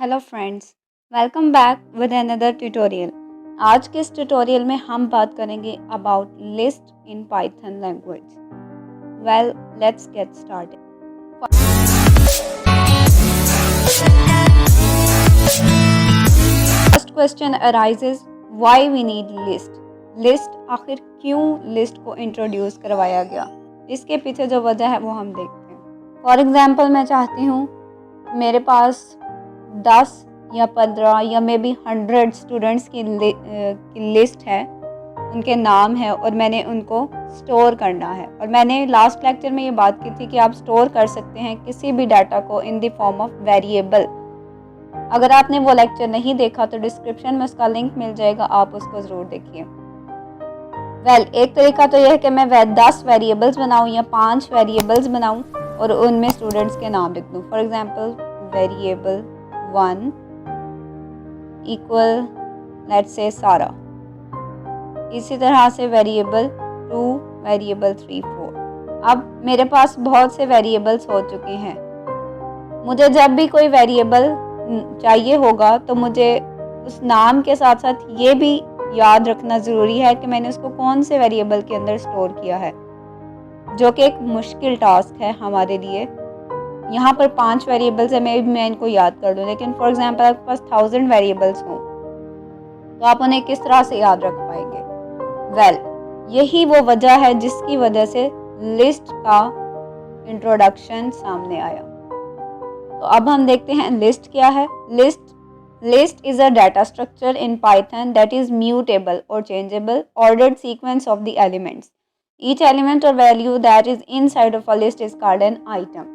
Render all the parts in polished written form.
Hello friends, welcome back with another tutorial. आज के इस ट्यूटोरियल में हम बात करेंगे about list in Python language. Well, let's get started. First question arises, why we need list. List आखिर क्यों लिस्ट को इंट्रोड्यूस करवाया गया, इसके पीछे जो वजह है वो हम देखते हैं। फॉर एग्जाम्पल, मैं चाहती हूँ मेरे पास 10 या 15 या मे बी 100 स्टूडेंट्स की लिस्ट है, उनके नाम है और मैंने उनको स्टोर करना है। और मैंने लास्ट लेक्चर में ये बात की थी कि आप स्टोर कर सकते हैं किसी भी डाटा को in the form of variable. अगर आपने वो लेक्चर नहीं देखा तो डिस्क्रिप्शन में उसका लिंक मिल जाएगा, आप उसको ज़रूर देखिए। एक तरीका तो यह है कि मैं 10 वेरिएबल्स बनाऊँ या 5 वेरिएबल्स बनाऊँ और उनमें स्टूडेंट्स के नाम लिख दूँ। For example, variable 1 equal let's say सारा। इसी तरह से वेरिएबल 2, वेरिएबल 3, 4। अब मेरे पास बहुत से वेरिएबल्स हो चुके हैं। मुझे जब भी कोई वेरिएबल चाहिए होगा तो मुझे उस नाम के साथ साथ ये भी याद रखना ज़रूरी है कि मैंने उसको कौन से वेरिएबल के अंदर स्टोर किया है, जो कि एक मुश्किल टास्क है हमारे लिए। यहाँ पर 5 वेरिएबल्स है, मैं इनको याद कर दूँ, लेकिन फॉर एग्जांपल आपके पास 1000 वेरिएबल्स हों तो आप उन्हें किस तरह से याद रख पाएंगे। यही वो वजह है जिसकी वजह से लिस्ट का इंट्रोडक्शन सामने आया। तो अब हम देखते हैं लिस्ट क्या है। List is a data structure in Python that is mutable और changeable ordered sequence of the elements. Each element or value that is inside of a list is called an item.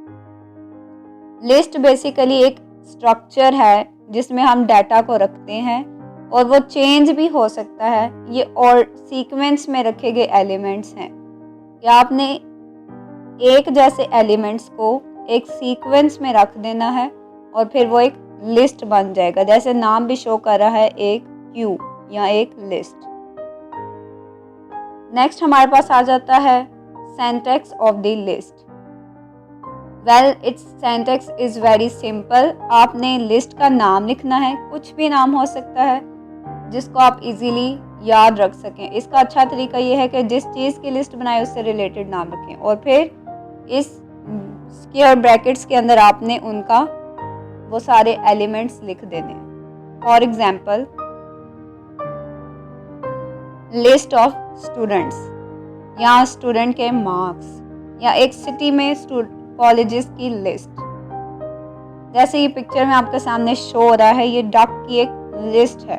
List basically एक structure है जिसमें हम data को रखते हैं और वो चेंज भी हो सकता है। ये और सीक्वेंस में रखे गए एलिमेंट्स हैं या आपने एक जैसे एलिमेंट्स को एक सीक्वेंस में रख देना है और फिर वो एक लिस्ट बन जाएगा। जैसे नाम भी शो कर रहा है, एक क्यू या एक लिस्ट। नेक्स्ट हमारे पास आ जाता है syntax of the list. It's syntax is very simple. आपने लिस्ट का नाम लिखना है, कुछ भी नाम हो सकता है जिसको आप इजीली याद रख सकें। इसका अच्छा तरीका यह है कि जिस चीज़ की लिस्ट बनाए उससे रिलेटेड नाम रखें और फिर इस स्क्वायर ब्रैकेट्स के अंदर आपने उनका वो सारे एलिमेंट्स लिख देने हैं। For example, list of students या स्टूडेंट के मार्क्स या एक सिटी में कॉलेजेस की लिस्ट। जैसे ये पिक्चर में आपके सामने शो हो रहा है, ये डक की एक लिस्ट है।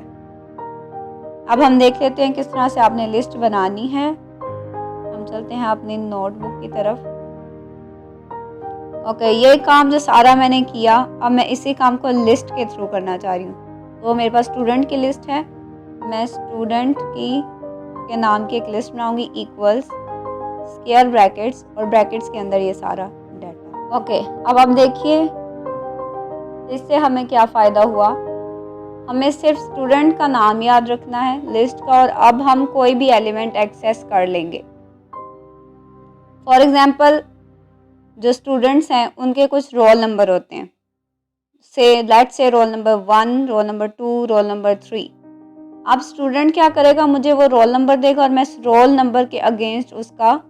अब हम देख लेते हैं किस तरह से आपने लिस्ट बनानी है। हम चलते हैं अपनी नोटबुक की तरफ। ओके, ये काम जो सारा मैंने किया, अब मैं इसी काम को लिस्ट के थ्रू करना चाह रही हूँ। तो मेरे पास स्टूडेंट की लिस्ट है, मैं स्टूडेंट के नाम की एक लिस्ट बनाऊंगी, इक्वल्स स्क्वायर ब्रैकेट्स और ब्रैकेट्स के अंदर ये सारा डाटा। ओके, अब आप देखिए इससे हमें क्या फ़ायदा हुआ। हमें सिर्फ स्टूडेंट का नाम याद रखना है लिस्ट का और अब हम कोई भी एलिमेंट एक्सेस कर लेंगे। फॉर एग्जाम्पल, जो स्टूडेंट्स हैं उनके कुछ रोल नंबर होते हैं, let's say roll number 1, roll number 2, roll number 3। अब स्टूडेंट क्या करेगा, मुझे वो रोल नंबर देगा और मैं रोल नंबर के अगेंस्ट उसका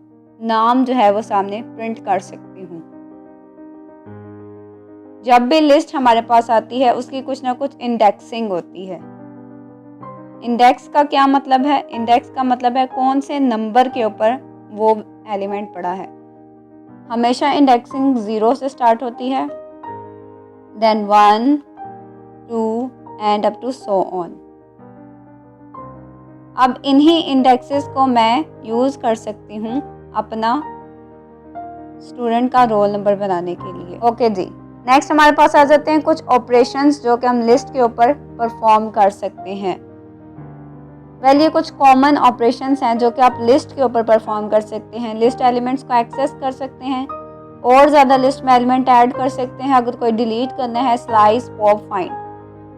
नाम जो है वो सामने प्रिंट कर सकती हूँ। जब भी लिस्ट हमारे पास आती है उसकी कुछ ना कुछ इंडेक्सिंग होती है। इंडेक्स का क्या मतलब है? इंडेक्स का मतलब है कौन से नंबर के ऊपर वो एलिमेंट पड़ा है। हमेशा इंडेक्सिंग 0 से स्टार्ट होती है, then 1, 2 and up to so on. अब इन्हीं इंडेक्सेस को मैं यूज़ कर सकती हूँ अपना स्टूडेंट का रोल नंबर बनाने के लिए। ओके जी, नेक्स्ट हमारे पास आ जाते हैं कुछ ऑपरेशंस जो कि हम लिस्ट के ऊपर परफॉर्म कर सकते हैं। ये कुछ कॉमन ऑपरेशंस हैं जो कि आप लिस्ट के ऊपर परफॉर्म कर सकते हैं। लिस्ट एलिमेंट्स को एक्सेस कर सकते हैं और ज़्यादा लिस्ट में एलिमेंट ऐड कर सकते हैं। अगर कोई डिलीट करना है, स्लाइस, पॉप, फाइंड।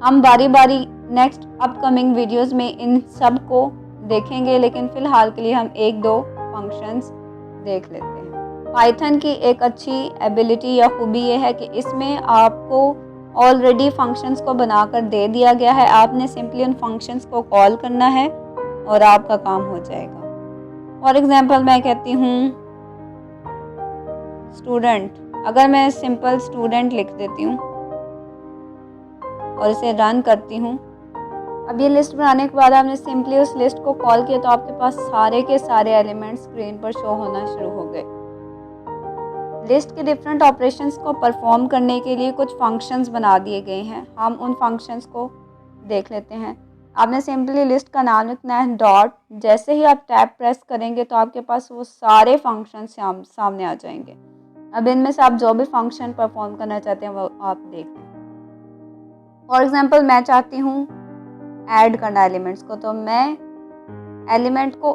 हम बारी बारी नेक्स्ट अपकमिंग वीडियोस में इन सब को देखेंगे, लेकिन फ़िलहाल के लिए हम 1-2 फंक्शंस देख लेते हैं। पाइथन की एक अच्छी एबिलिटी या खूबी ये है कि इसमें आपको ऑलरेडी फंक्शंस को बनाकर दे दिया गया है, आपने सिंपली उन फंक्शंस को कॉल करना है और आपका काम हो जाएगा। फॉर एग्जांपल मैं कहती हूँ स्टूडेंट, अगर मैं सिंपल स्टूडेंट लिख देती हूँ और इसे रन करती हूँ। अब ये लिस्ट बनाने के बाद आपने सिंपली उस लिस्ट को कॉल किया तो आपके पास सारे के सारे एलिमेंट्स स्क्रीन पर शो होना शुरू हो गए। लिस्ट के डिफरेंट ऑपरेशंस को परफॉर्म करने के लिए कुछ फंक्शंस बना दिए गए हैं, हम उन फंक्शंस को देख लेते हैं। आपने सिंपली लिस्ट का नाम लिखना है डॉट, जैसे ही आप टैब प्रेस करेंगे तो आपके पास वो सारे फंक्शन सामने आ जाएंगे। अब इनमें से आप जो भी फंक्शन परफॉर्म करना चाहते हैं वो आप देख लें। फॉर एग्जांपल मैं चाहती हूँ ऐड करना एलिमेंट्स को, तो मैं एलिमेंट को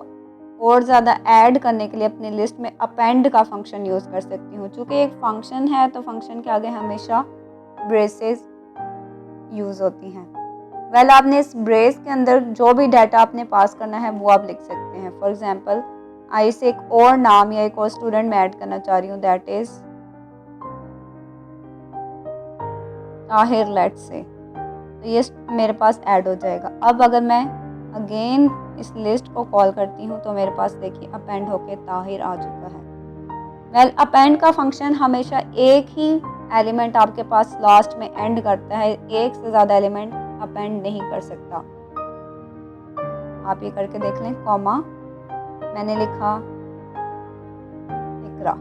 और ज़्यादा ऐड करने के लिए अपनी लिस्ट में अपेंड का फंक्शन यूज़ कर सकती हूँ। चूँकि एक फंक्शन है तो फंक्शन के आगे हमेशा ब्रेसेस यूज़ होती हैं। वेल आपने इस ब्रेस के अंदर जो भी डाटा आपने पास करना है वो आप लिख सकते हैं। फॉर एग्जांपल आई से एक और नाम या एक और स्टूडेंट मैं ऐड करना चाह रही हूँ, that is Tahir let's say, तो ये मेरे पास ऐड हो जाएगा। अब अगर मैं अगेन इस लिस्ट को कॉल करती हूँ तो मेरे पास देखिए अपेंड होके ताहिर आ चुका है। वेल अपेंड का फंक्शन हमेशा एक ही एलिमेंट आपके पास लास्ट में एंड करता है, एक से ज़्यादा एलिमेंट अपेंड नहीं कर सकता। आप ये करके देख लें। कॉमा मैंने लिखा इकरा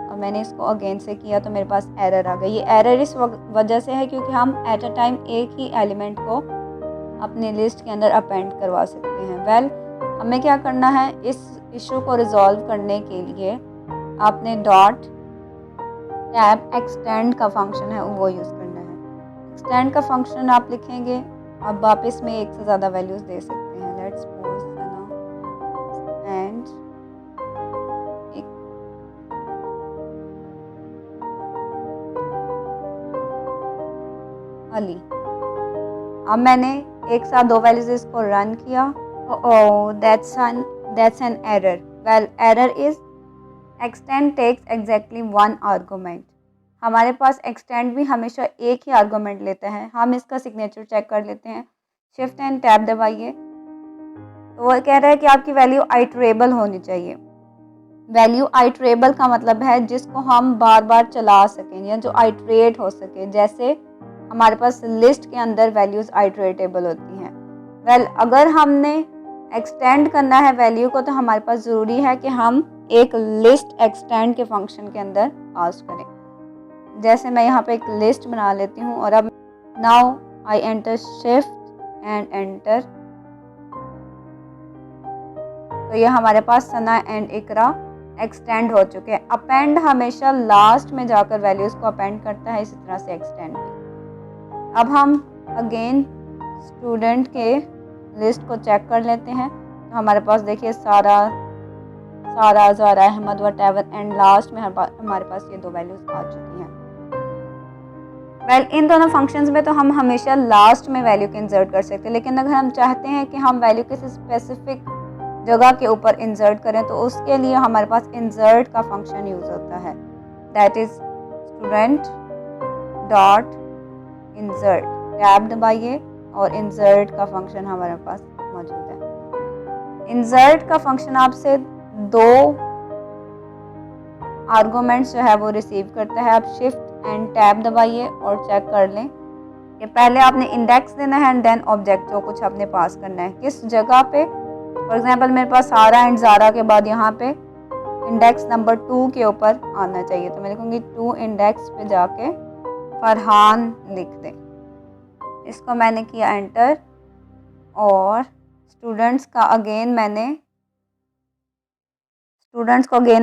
और मैंने इसको अगेन से किया तो मेरे पास एरर आ गई। ये एरर इस वजह से है क्योंकि हम एट अ टाइम एक ही एलिमेंट को अपनी लिस्ट के अंदर अपेंड करवा सकते हैं। वेल हमें क्या करना है, इस इशू को रिजॉल्व करने के लिए आपने डॉट टैब एक्सटेंड का फंक्शन है वो यूज़ करना है। एक्सटेंड का फंक्शन आप लिखेंगे, अब आप इसमें एक से ज़्यादा वैल्यूज़ दे सकते हैं। Let's suppose and Ali. अब मैंने एक साथ दो वैल्यूज इसको रन किया। Oh that's an error. Well error is extend takes exactly one argument. हमारे पास एक्सटेंड भी हमेशा एक ही आर्गूमेंट लेता है। हम इसका सिग्नेचर चेक कर लेते हैं। शिफ्ट एंड टैब दबाइए तो वो कह रहा है कि आपकी वैल्यू आइटरेबल होनी चाहिए। वैल्यू आइटरेबल का मतलब है जिसको हम बार बार चला सकें या जो आइटरेट हो सके, जैसे हमारे पास लिस्ट के अंदर वैल्यूज आइटरेटेबल होती हैं। वेल अगर हमने एक्सटेंड करना है वैल्यू को तो हमारे पास ज़रूरी है कि हम एक लिस्ट एक्सटेंड के फंक्शन के अंदर पास करें। जैसे मैं यहाँ पे एक लिस्ट बना लेती हूँ और अब now I enter shift and enter, तो ये हमारे पास सना एंड इकरा एक्सटेंड हो चुके हैं। अपेंड हमेशा लास्ट में जाकर वैल्यूज़ को अपेंड करता है, इसी तरह से एक्सटेंड भी। अब हम अगेन स्टूडेंट के लिस्ट को चेक कर लेते हैं तो हमारे पास देखिए Sara Zara Ahmad whatever and last में हमारे पास ये दो वैल्यूज़ आ चुकी हैं। वेल इन दोनों फंक्शंस में तो हम हमेशा लास्ट में वैल्यू को इंसर्ट कर सकते हैं, लेकिन अगर हम चाहते हैं कि हम वैल्यू किसी स्पेसिफिक जगह के ऊपर इंसर्ट करें तो उसके लिए हमारे पास इंसर्ट का फंक्शन यूज़ होता है, that is student dot insert. Tab दबाइए और इंसर्ट का फंक्शन हमारे पास मौजूद है। इंसर्ट का फंक्शन आपसे दो आर्गूमेंट्स जो है वो रिसीव करता है। आप शिफ्ट एंड टैब दबाइए और चेक कर लें कि पहले आपने इंडेक्स देना है एंड देन ऑब्जेक्ट जो कुछ आपने पास करना है किस जगह पे। फॉर एग्जांपल मेरे पास सारा एंड ज़ारा के बाद यहाँ पे इंडेक्स नंबर 2 के ऊपर आना चाहिए, तो मैं लिखूँगी 2 इंडेक्स पे जाके फरहान लिख दें। इसको मैंने किया एंटर और स्टूडेंट्स को अगेन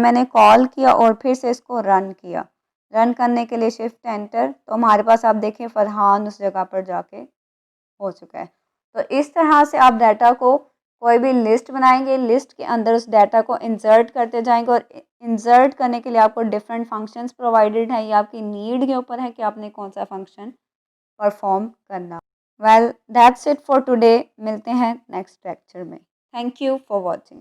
मैंने कॉल किया और फिर से इसको रन किया। रन करने के लिए शिफ्ट एंटर, तो हमारे पास आप देखें फरहान उस जगह पर जाके हो चुका है। तो इस तरह से आप डाटा को कोई भी लिस्ट बनाएंगे, लिस्ट के अंदर उस डाटा को इंसर्ट करते जाएंगे और इंसर्ट करने के लिए आपको डिफरेंट फंक्शंस प्रोवाइडेड हैं। ये आपकी नीड के ऊपर है कि आपने कौन सा फंक्शन परफॉर्म करना। Well that's it for today. मिलते हैं नेक्स्ट लेक्चर में। Thank you for watching.